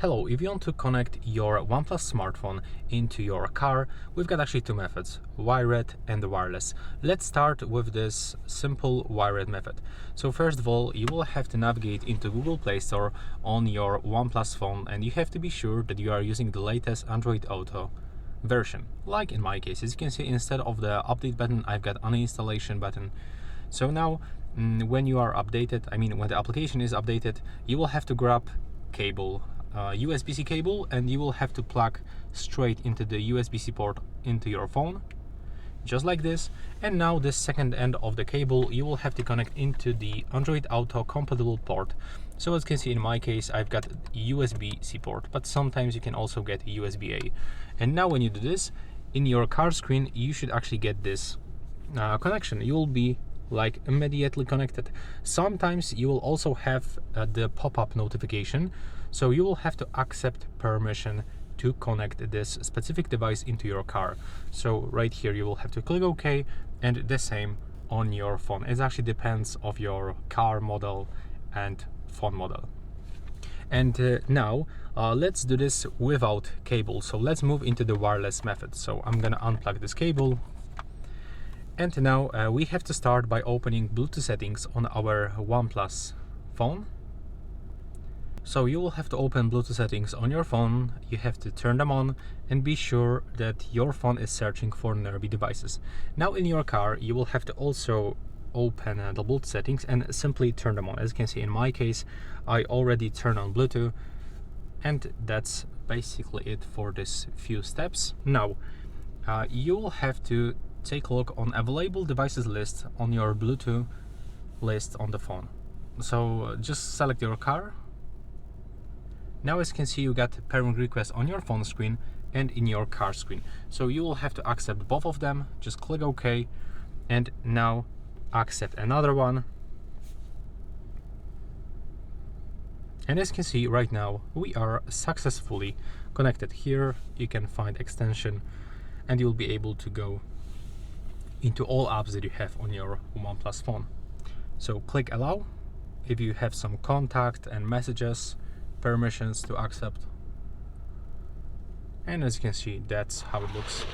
Hello, if you want to connect your OnePlus smartphone into your car, we've got actually two methods, wired and wireless. Let's start with this simple wired method. So first of all, you will have to navigate into Google Play Store on your OnePlus phone, and you have to be sure that you are using the latest Android Auto version. Like in my case, as you can see, instead of the update button, I've got uninstallation button. So now, when you are updated, when the application is updated, you will have to grab cable, USB-C cable, and you will have to plug straight into the USB-C port into your phone, just like this. And now this second end of the cable, you will have to connect into the Android Auto compatible port. So as you can see, in my case, I've got USB-C port, but sometimes you can also get USB-A. And now when you do this, in your car screen, you should actually get this connection. You will be like immediately connected. Sometimes you will also have the pop-up notification, so you will have to accept permission to connect this specific device into your car. So right here you will have to click OK, and the same on your phone. It actually depends of your car model and phone model. And now let's do this without cable. So let's move into the wireless method. So I'm gonna unplug this cable. And now we have to start by opening Bluetooth settings on our OnePlus phone. So you will have to open Bluetooth settings on your phone, you have to turn them on and be sure that your phone is searching for nearby devices. Now in your car, you will have to also open the Bluetooth settings and simply turn them on. As you can see, in my case, I already turned on Bluetooth, and that's basically it for this few steps. Now, you will have to take a look on available devices list on your Bluetooth list on the phone. So just select your car. Now as you can see, you got pairing request on your phone screen and in your car screen. So you will have to accept both of them. Just click OK, and now accept another one. And as you can see right now, we are successfully connected. Here you can find extension, and you'll be able to go into all apps that you have on your OnePlus phone. So click allow if you have some contact and messages, permissions to accept. And as you can see, that's how it looks.